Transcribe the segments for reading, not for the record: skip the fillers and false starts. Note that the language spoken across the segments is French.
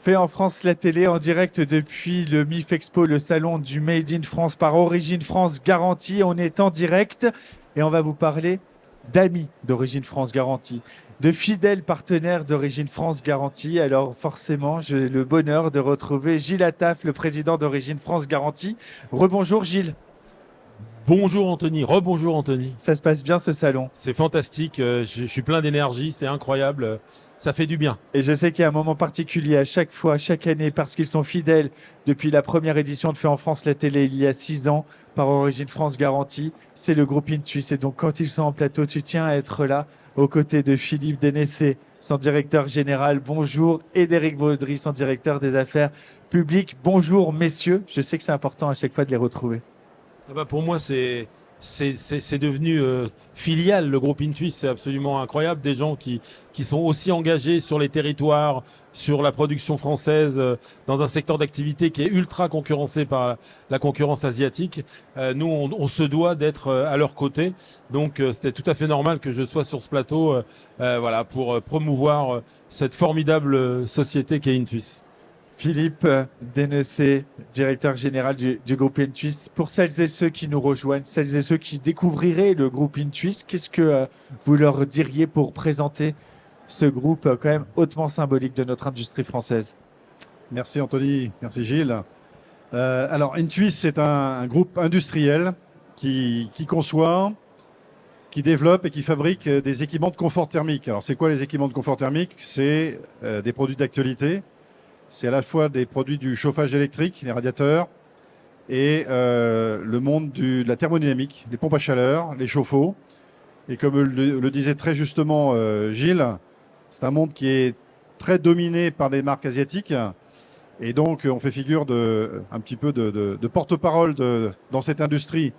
Fait en France la télé en direct depuis le MIF Expo, le salon du Made in France par Origine France Garantie. On est en direct et on va vous parler d'amis d'Origine France Garantie, de fidèles partenaires d'Origine France Garantie. Alors forcément, j'ai le bonheur de retrouver Gilles Attaf, le président d'Origine France Garantie. Rebonjour Gilles, Bonjour Anthony, rebonjour Anthony. ça se passe bien ce salon. C'est fantastique, je suis plein d'énergie, c'est incroyable, ça fait du bien. Et je sais qu'il y a un moment particulier à chaque fois, chaque année, parce qu'ils sont fidèles depuis la première édition de Fait en France la télé il y a 6 ans, par Origine France Garantie. C'est le groupe Intuit. Et donc, quand ils sont en plateau, tu tiens à être là, aux côtés de Philippe Dénessé, son directeur général. Bonjour. Et d'Éric Baudry, son directeur des affaires publiques. Bonjour, messieurs. Je sais que c'est important à chaque fois de les retrouver. Ah bah pour moi c'est devenu filial, le groupe Intuit, c'est absolument incroyable, des gens qui sont aussi engagés sur les territoires, sur la production française, dans un secteur d'activité qui est ultra concurrencé par la concurrence asiatique. Nous, on se doit d'être à leur côté, donc c'était tout à fait normal que je sois sur ce plateau voilà, pour promouvoir cette formidable société qu'est Intuit. Philippe Dénessé, directeur général du groupe Intuit. Pour celles et ceux qui nous rejoignent, celles et ceux qui découvriraient le groupe Intuit, qu'est-ce que vous leur diriez pour présenter ce groupe quand même hautement symbolique de notre industrie française? Merci Anthony, merci Gilles. Alors Intuit, c'est un groupe industriel qui conçoit, qui développe et qui fabrique des équipements de confort thermique. Alors c'est quoi les équipements de confort thermique? C'est des produits d'actualité. C'est à la fois des produits du chauffage électrique, les radiateurs, et le monde de la thermodynamique, les pompes à chaleur, les chauffe-eau. Et comme le disait très justement Gilles, c'est un monde qui est très dominé par les marques asiatiques. Et donc, on fait figure un petit peu de porte-parole dans cette industrie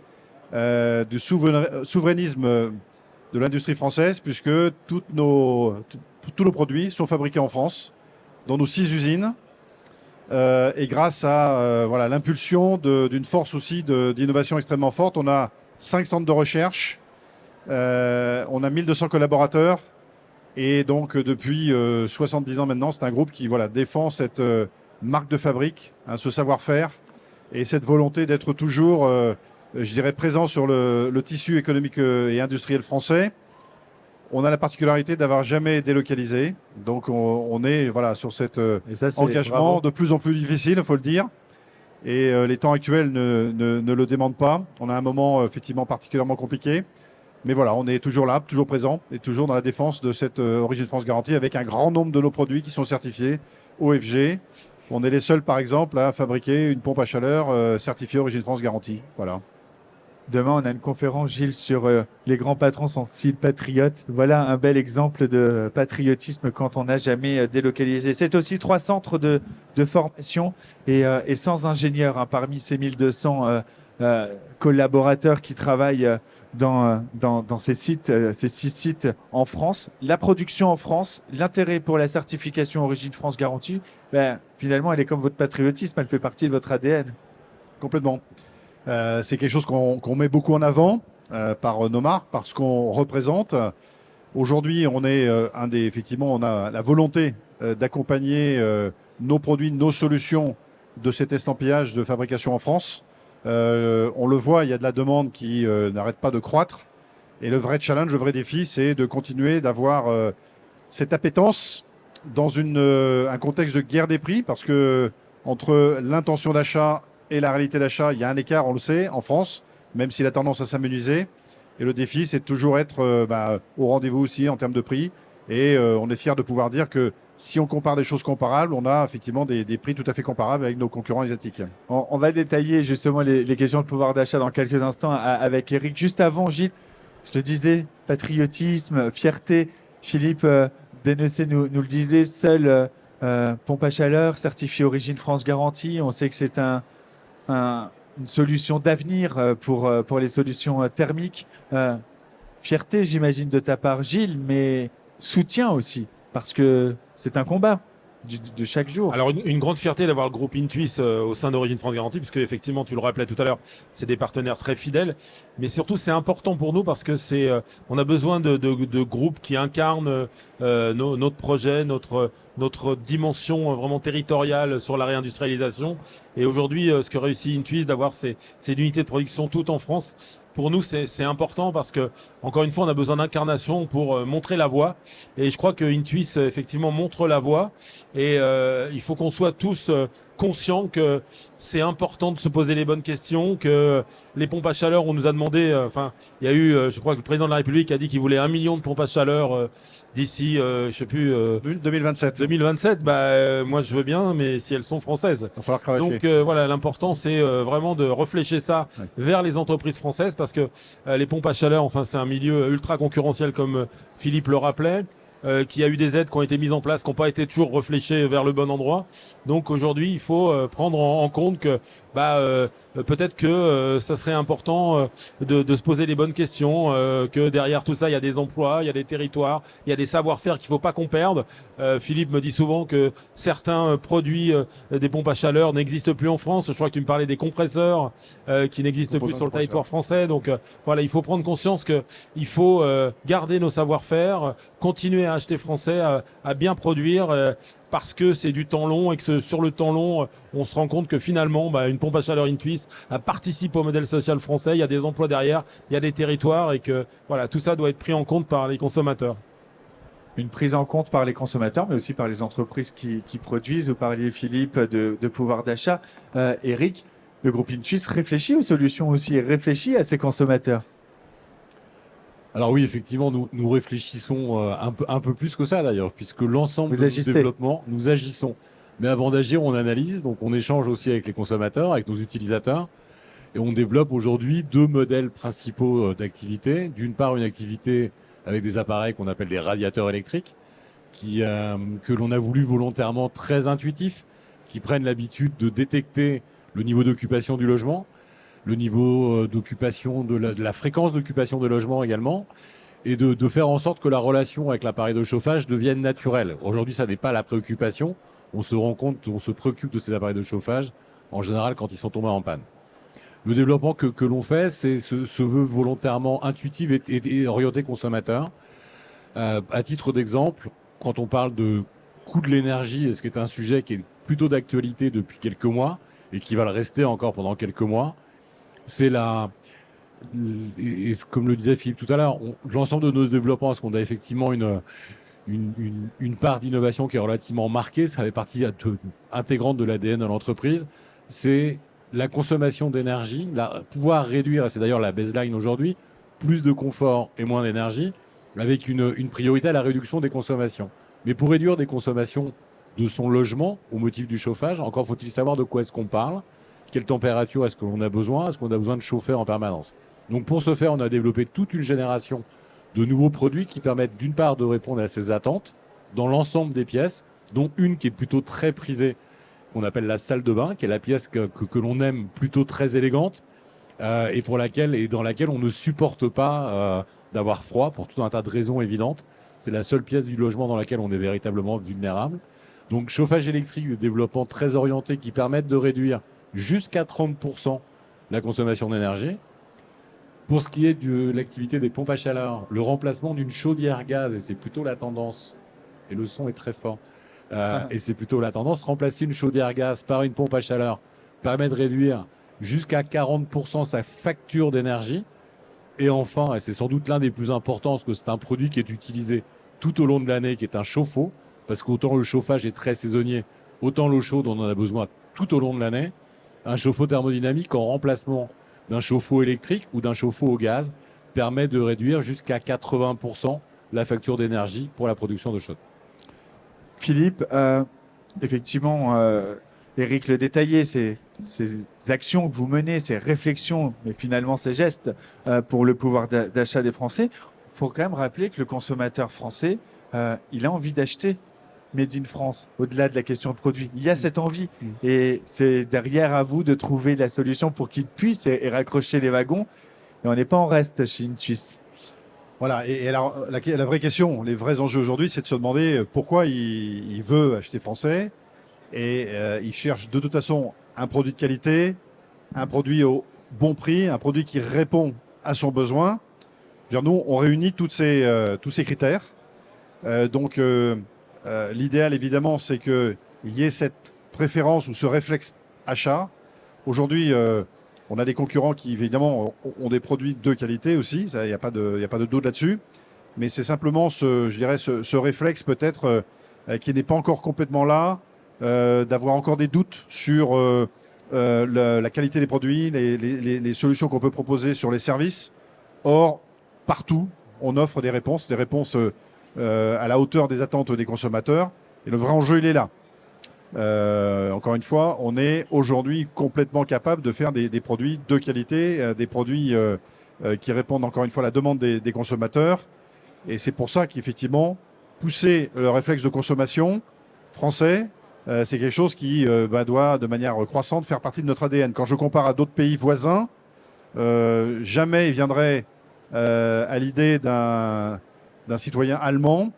du souverainisme de l'industrie française, puisque tous nos produits sont fabriqués en France, dans nos 6 usines, et grâce à voilà, l'impulsion d'une force aussi d'innovation extrêmement forte. On a 5 centres de recherche, on a 1200 collaborateurs, et donc depuis 70 ans maintenant, c'est un groupe qui voilà, défend cette marque de fabrique, hein, ce savoir-faire, et cette volonté d'être toujours, je dirais, présent sur le tissu économique et industriel français. On a la particularité d'avoir jamais délocalisé. Donc, on est voilà, sur cet Et ça, c'est engagement bravo. de plus en plus difficile, il faut le dire. Et les temps actuels ne le demandent pas. On a un moment effectivement particulièrement compliqué. Mais voilà, on est toujours là, toujours présent et toujours dans la défense de cette Origine France Garantie avec un grand nombre de nos produits qui sont certifiés OFG. On est les seuls, par exemple, à fabriquer une pompe à chaleur certifiée Origine France Garantie. Voilà. Demain, on a une conférence, Gilles, sur les grands patrons sont-ils patriotes? Voilà un bel exemple de patriotisme quand on n'a jamais délocalisé. C'est aussi 3 centres de formation et 100 ingénieurs hein, parmi ces 1200 collaborateurs qui travaillent dans ces sites, ces 6 sites en France. La production en France, l'intérêt pour la certification Origine France Garantie, ben, finalement, elle est comme votre patriotisme, elle fait partie de votre ADN. Complètement. C'est quelque chose qu'on met beaucoup en avant par nos marques, parce qu'on représente. Aujourd'hui, on est effectivement, on a la volonté d'accompagner nos produits, nos solutions de cet estampillage de fabrication en France. On le voit, il y a de la demande qui n'arrête pas de croître. Et le vrai challenge, le vrai défi, c'est de continuer d'avoir cette appétence dans un contexte de guerre des prix, parce que entre l'intention d'achat et la réalité d'achat, il y a un écart, on le sait, en France, même s'il a tendance à s'amenuiser. Et le défi, c'est de toujours être au rendez-vous aussi en termes de prix. Et on est fiers de pouvoir dire que si on compare des choses comparables, on a effectivement des prix tout à fait comparables avec nos concurrents asiatiques. On va détailler justement les questions de pouvoir d'achat dans quelques instants avec Eric. Juste avant, Gilles, je le disais, patriotisme, fierté. Philippe Dénessé nous le disait, seule pompe à chaleur certifiée Origine France Garantie. On sait que c'est une solution d'avenir pour les solutions thermiques. Fierté, j'imagine, de ta part, Gilles, mais soutien aussi, parce que c'est un combat. de chaque jour. Alors, une grande fierté d'avoir le groupe Intuis au sein d'Origine France Garantie, puisque effectivement, tu le rappelais tout à l'heure, c'est des partenaires très fidèles. Mais surtout, c'est important pour nous parce que on a besoin de groupes qui incarnent notre projet, notre dimension vraiment territoriale sur la réindustrialisation. Et aujourd'hui, ce que réussit Intuis d'avoir, c'est l'unité de production toute en France. Pour nous, c'est important parce que, encore une fois, on a besoin d'incarnation pour montrer la voie. Et je crois que Intuis, effectivement, montre la voie. Et il faut qu'on soit tous conscients que c'est important de se poser les bonnes questions, que les pompes à chaleur, on nous a demandé, il y a eu, je crois que le président de la République a dit qu'il voulait 1 million de pompes à chaleur d'ici, je sais plus... 2027. 2027, moi je veux bien, mais si elles sont françaises. Il va falloir cravacher. Donc voilà, l'important c'est vraiment de réfléchir ça vers les entreprises françaises parce que les pompes à chaleur, c'est un milieu ultra concurrentiel comme Philippe le rappelait. Qui a eu des aides qui ont été mises en place, qui n'ont pas été toujours réfléchies vers le bon endroit. Donc aujourd'hui, il faut prendre en compte que peut-être que ça serait important de se poser les bonnes questions, que derrière tout ça, il y a des emplois, il y a des territoires, il y a des savoir-faire qu'il ne faut pas qu'on perde. Philippe me dit souvent que certains produits des pompes à chaleur n'existent plus en France. Je crois que tu me parlais des compresseurs qui n'existent plus sur le territoire français. Donc voilà, il faut prendre conscience qu'il faut garder nos savoir-faire, continuer à acheter français, à bien produire parce que c'est du temps long et que sur le temps long, on se rend compte que finalement, une pompe à chaleur Intuis participe au modèle social français. Il y a des emplois derrière, il y a des territoires et que voilà, tout ça doit être pris en compte par les consommateurs. Une prise en compte par les consommateurs, mais aussi par les entreprises qui produisent. Vous parliez, Philippe, de pouvoir d'achat. Eric, le groupe Intuis réfléchit aux solutions aussi et réfléchit à ses consommateurs. Alors oui, effectivement, nous réfléchissons un peu plus que ça d'ailleurs, puisque l'ensemble de nos développements, nous agissons. Mais avant d'agir, on analyse, donc on échange aussi avec les consommateurs, avec nos utilisateurs, et on développe aujourd'hui 2 modèles principaux d'activité. D'une part, une activité avec des appareils qu'on appelle des radiateurs électriques, que l'on a voulu volontairement très intuitifs, qui prennent l'habitude de détecter le niveau d'occupation du logement, le niveau d'occupation, de la fréquence d'occupation de logement également, et de faire en sorte que la relation avec l'appareil de chauffage devienne naturelle. Aujourd'hui, ça n'est pas la préoccupation. On se rend compte, on se préoccupe de ces appareils de chauffage, en général, quand ils sont tombés en panne. Le développement que l'on fait, se veut volontairement intuitif et orienté consommateur. À titre d'exemple, quand on parle de coût de l'énergie, et ce qui est un sujet qui est plutôt d'actualité depuis quelques mois, et qui va le rester encore pendant quelques mois, c'est et comme le disait Philippe tout à l'heure, l'ensemble de nos développements, parce qu'on a effectivement une part d'innovation qui est relativement marquée, ça fait partie intégrante de l'ADN de l'entreprise, c'est la consommation d'énergie, pouvoir réduire, et c'est d'ailleurs la baseline aujourd'hui, plus de confort et moins d'énergie, avec une priorité à la réduction des consommations. Mais pour réduire des consommations de son logement au motif du chauffage, encore faut-il savoir de quoi est-ce qu'on parle, quelle température est-ce que l'on a besoin, est-ce qu'on a besoin de chauffer en permanence. Donc pour ce faire, on a développé toute une génération de nouveaux produits qui permettent d'une part de répondre à ces attentes dans l'ensemble des pièces, dont une qui est plutôt très prisée, qu'on appelle la salle de bain, qui est la pièce que l'on aime plutôt très élégante et dans laquelle on ne supporte pas d'avoir froid pour tout un tas de raisons évidentes. C'est la seule pièce du logement dans laquelle on est véritablement vulnérable. Donc chauffage électrique, des développements très orientés qui permettent de réduire jusqu'à 30% la consommation d'énergie. Pour ce qui est de l'activité des pompes à chaleur, le remplacement d'une chaudière gaz, et c'est plutôt la tendance, et le son est très fort, et c'est plutôt la tendance, remplacer une chaudière gaz par une pompe à chaleur permet de réduire jusqu'à 40% sa facture d'énergie. Et enfin, et c'est sans doute l'un des plus importants, parce que c'est un produit qui est utilisé tout au long de l'année, qui est un chauffe-eau, parce qu'autant le chauffage est très saisonnier, autant l'eau chaude, on en a besoin tout au long de l'année. Un chauffe-eau thermodynamique en remplacement d'un chauffe-eau électrique ou d'un chauffe-eau au gaz permet de réduire jusqu'à 80% la facture d'énergie pour la production d'eau chaude. Philippe, effectivement, Eric le détaillait, ces actions que vous menez, ces réflexions, mais finalement ces gestes pour le pouvoir d'achat des Français, il faut quand même rappeler que le consommateur français, il a envie d'acheter Made in France, au-delà de la question de produit. Il y a cette envie et c'est derrière à vous de trouver la solution pour qu'il puisse et raccrocher les wagons. Et on n'est pas en reste chez Intuis. Voilà, et alors la vraie question, les vrais enjeux aujourd'hui, c'est de se demander pourquoi il veut acheter français et il cherche de toute façon un produit de qualité, un produit au bon prix, un produit qui répond à son besoin. Je veux dire, nous, on réunit tous ces critères. L'idéal, évidemment, c'est qu'il y ait cette préférence ou ce réflexe achat. Aujourd'hui, on a des concurrents qui, évidemment, ont des produits de qualité aussi. Il n'y a pas de doute là-dessus. Mais c'est simplement ce réflexe peut-être qui n'est pas encore complètement là, d'avoir encore des doutes sur la qualité des produits, les solutions qu'on peut proposer sur les services. Or, partout, on offre des réponses à la hauteur des attentes des consommateurs. Et le vrai enjeu, il est là. Encore une fois, on est aujourd'hui complètement capable de faire des produits de qualité, des produits qui répondent encore une fois à la demande des consommateurs. Et c'est pour ça qu'effectivement, pousser le réflexe de consommation français, c'est quelque chose qui doit de manière croissante faire partie de notre ADN. Quand je compare à d'autres pays voisins, jamais il viendrait à l'idée d'un citoyen allemand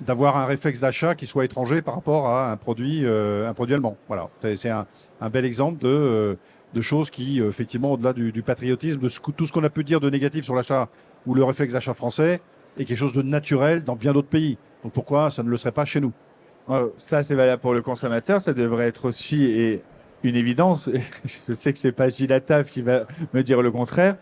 d'avoir un réflexe d'achat qui soit étranger par rapport à un produit allemand. Voilà, c'est un bel exemple de choses qui, effectivement, au-delà du patriotisme, de tout ce qu'on a pu dire de négatif sur l'achat ou le réflexe d'achat français, est quelque chose de naturel dans bien d'autres pays. Donc pourquoi ça ne le serait pas chez nous? Ça, c'est valable pour le consommateur. Ça devrait être aussi une évidence. Je sais que ce n'est pas Gilles Attaf qui va me dire le contraire.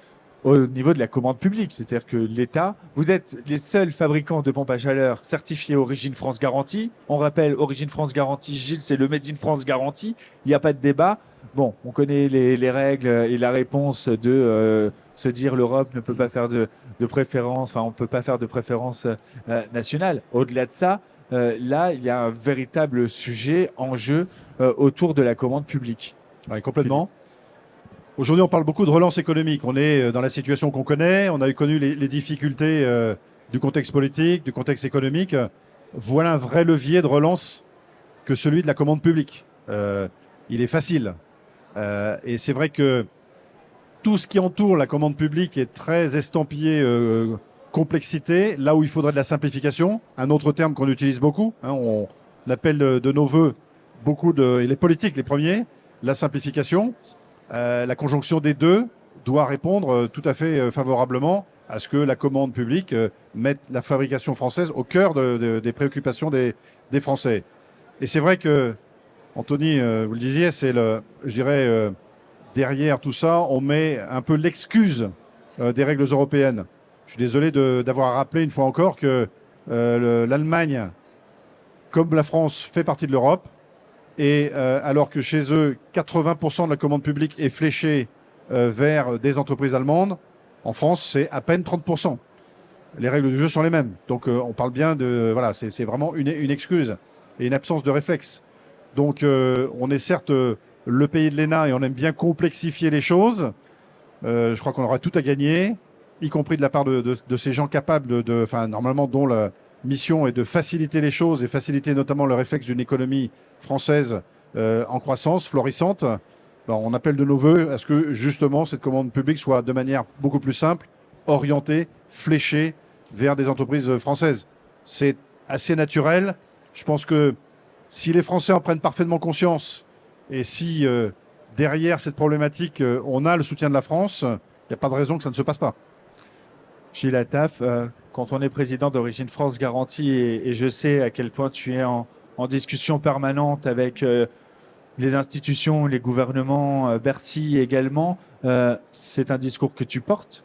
Au niveau de la commande publique, c'est-à-dire que l'État, vous êtes les seuls fabricants de pompes à chaleur certifiés Origine France Garantie. On rappelle, Origine France Garantie, Gilles, c'est le Made in France Garantie. Il n'y a pas de débat. Bon, on connaît les règles et la réponse de se dire l'Europe ne peut pas faire de préférence, enfin on ne peut pas faire de préférence nationale. Au-delà de ça, là, il y a un véritable sujet, enjeu autour de la commande publique. Oui, complètement. Aujourd'hui, on parle beaucoup de relance économique. On est dans la situation qu'on connaît. On a connu les difficultés du contexte politique, du contexte économique. Voilà un vrai levier de relance que celui de la commande publique. Il est facile. Et c'est vrai que tout ce qui entoure la commande publique est très estampillé complexité, là où il faudrait de la simplification. Un autre terme qu'on utilise beaucoup, hein, on appelle de nos voeux et les politiques les premiers, la simplification. La conjonction des deux doit répondre tout à fait favorablement à ce que la commande publique mette la fabrication française au cœur des préoccupations des Français. Et c'est vrai que, Anthony, vous le disiez, je dirais, derrière tout ça, on met un peu l'excuse des règles européennes. Je suis désolé d'avoir rappelé une fois encore que l'Allemagne, comme la France, fait partie de l'Europe. Et alors que chez eux, 80% de la commande publique est fléchée vers des entreprises allemandes, en France, c'est à peine 30%. Les règles du jeu sont les mêmes. Donc on parle bien de... Voilà, c'est vraiment une excuse et une absence de réflexe. Donc on est certes le pays de l'ENA et on aime bien complexifier les choses. Je crois qu'on aura tout à gagner, y compris de la part de ces gens capables normalement dont la mission est de faciliter les choses et faciliter notamment le réflexe d'une économie française en croissance, florissante. Alors, on appelle de nos voeux à ce que justement cette commande publique soit de manière beaucoup plus simple, orientée, fléchée vers des entreprises françaises. C'est assez naturel. Je pense que si les Français en prennent parfaitement conscience et si derrière cette problématique, on a le soutien de la France, il n'y a pas de raison que ça ne se passe pas. Gilles Attaf, quand on est président d'Origine France Garantie, et je sais à quel point tu es en discussion permanente avec les institutions, les gouvernements, Bercy également, c'est un discours que tu portes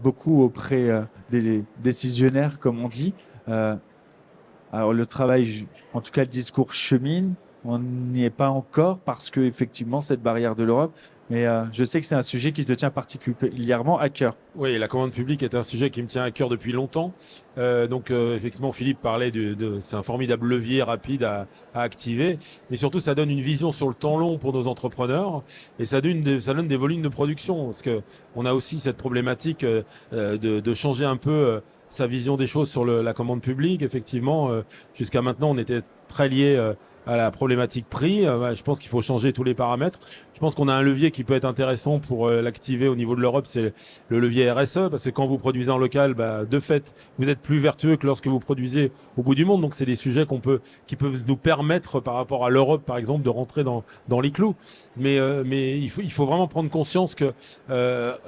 beaucoup auprès des décisionnaires, comme on dit. Alors le travail, en tout cas le discours chemine, on n'y est pas encore parce que effectivement cette barrière de l'Europe. Mais je sais que c'est un sujet qui te tient particulièrement à cœur. Oui, la commande publique est un sujet qui me tient à cœur depuis longtemps. Effectivement, Philippe parlait c'est un formidable levier rapide à activer. Mais surtout, ça donne une vision sur le temps long pour nos entrepreneurs. Et ça donne des volumes de production. Parce qu'on a aussi cette problématique de changer un peu sa vision des choses sur la commande publique. Effectivement, jusqu'à maintenant, on était très lié à la problématique prix. Je pense qu'il faut changer tous les paramètres. Je pense qu'on a un levier qui peut être intéressant pour l'activer au niveau de l'Europe, c'est le levier RSE, parce que quand vous produisez en local, de fait, vous êtes plus vertueux que lorsque vous produisez au bout du monde. Donc c'est des sujets qui peuvent nous permettre, par rapport à l'Europe, par exemple, de rentrer dans les clous. Mais il faut vraiment prendre conscience que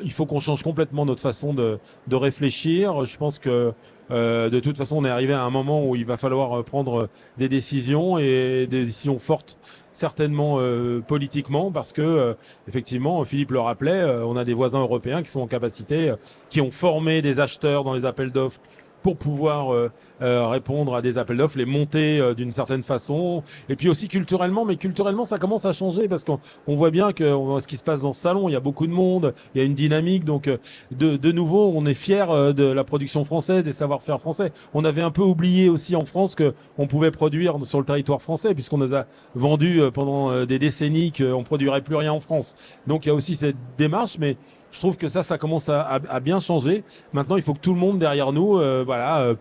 il faut qu'on change complètement notre façon de réfléchir. Je pense que de toute façon, on est arrivé à un moment où il va falloir prendre des décisions, et des décisions fortes, certainement politiquement, parce que effectivement, Philippe le rappelait, on a des voisins européens qui sont en capacité, qui ont formé des acheteurs dans les appels d'offres pour pouvoir répondre à des appels d'offres, les monter d'une certaine façon. Et puis aussi culturellement, mais culturellement, ça commence à changer, parce qu'on voit bien que ce qui se passe dans ce salon, il y a beaucoup de monde, il y a une dynamique. Donc de nouveau, on est fiers de la production française, des savoir-faire français. On avait un peu oublié aussi en France qu'on pouvait produire sur le territoire français, puisqu'on nous a vendu pendant des décennies qu'on ne produirait plus rien en France. Donc il y a aussi cette démarche, mais je trouve que ça commence à bien changer. Maintenant, il faut que tout le monde derrière nous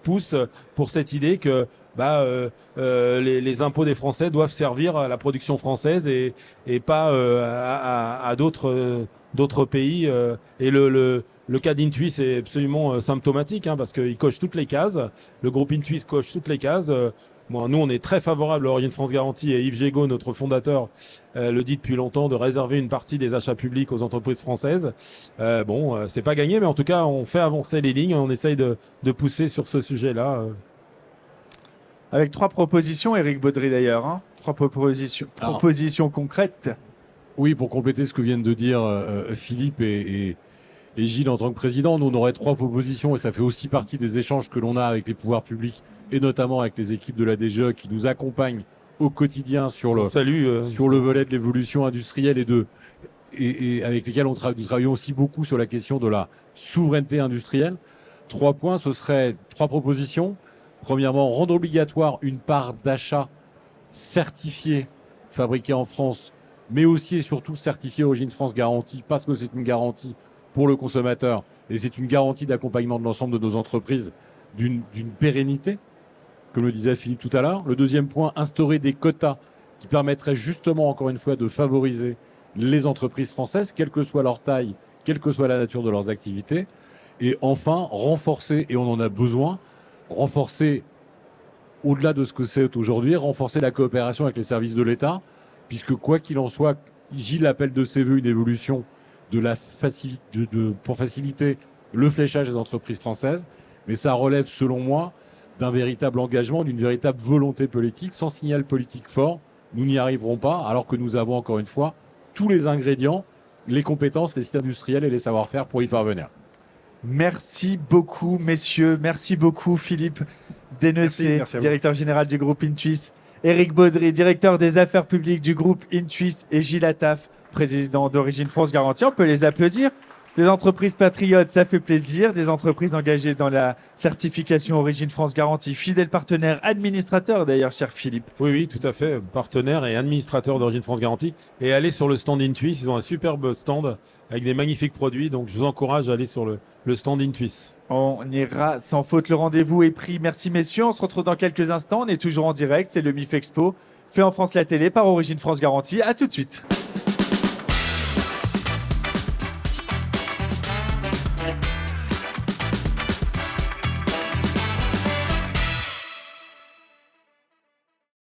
pousse pour cette idée que les impôts des Français doivent servir à la production française et pas à d'autres pays. Et le cas d'Intuit, c'est absolument symptomatique, parce qu'il coche toutes les cases. Le groupe Intuit coche toutes les cases. Nous, on est très favorable à Origine France Garantie, et Yves Gégaud, notre fondateur, le dit depuis longtemps, de réserver une partie des achats publics aux entreprises françaises. C'est pas gagné, mais en tout cas, on fait avancer les lignes, on essaye de pousser sur ce sujet-là. Avec 3 propositions, Éric Baudry d'ailleurs, 3 propositions concrètes. Oui, pour compléter ce que viennent de dire Philippe et Gilles en tant que président, nous on aurait 3 propositions, et ça fait aussi partie des échanges que l'on a avec les pouvoirs publics, et notamment avec les équipes de la DGE qui nous accompagnent au quotidien sur le volet de l'évolution industrielle, et avec lesquels nous travaillons aussi beaucoup sur la question de la souveraineté industrielle. 3 points, ce serait 3 propositions. Premièrement, rendre obligatoire une part d'achat certifiée, fabriquée en France, mais aussi et surtout certifiée Origine France Garantie, parce que c'est une garantie pour le consommateur, et c'est une garantie d'accompagnement de l'ensemble de nos entreprises d'une pérennité, comme le disait Philippe tout à l'heure. Le deuxième point, instaurer des quotas qui permettraient justement, encore une fois, de favoriser les entreprises françaises, quelle que soit leur taille, quelle que soit la nature de leurs activités. Et enfin, renforcer, et on en a besoin, renforcer, au-delà de ce que c'est aujourd'hui, renforcer la coopération avec les services de l'État, puisque quoi qu'il en soit, Gilles appelle de ses voeux une évolution pour faciliter le fléchage des entreprises françaises, mais ça relève, selon moi, d'un véritable engagement, d'une véritable volonté politique. Sans signal politique fort, nous n'y arriverons pas, alors que nous avons, encore une fois, tous les ingrédients, les compétences, les sites industriels et les savoir-faire pour y parvenir. Merci beaucoup, messieurs. Merci beaucoup, Philippe Desnecé, directeur général du groupe Intuit. Éric Baudry, directeur des affaires publiques du groupe Intuit. Et Gilles Attaf, président d'Origine France Garantie. On peut les applaudir. Les entreprises patriotes, ça fait plaisir. Des entreprises engagées dans la certification Origine France Garantie. Fidèles partenaires, administrateurs d'ailleurs, cher Philippe. Oui, tout à fait. Partenaires et administrateurs d'Origine France Garantie. Et allez sur le stand Intuit. Ils ont un superbe stand avec des magnifiques produits. Donc, je vous encourage à aller sur le stand Intuit. On ira sans faute. Le rendez-vous est pris. Merci, messieurs. On se retrouve dans quelques instants. On est toujours en direct. C'est le MIF Expo, fait en France la télé par Origine France Garantie. À tout de suite.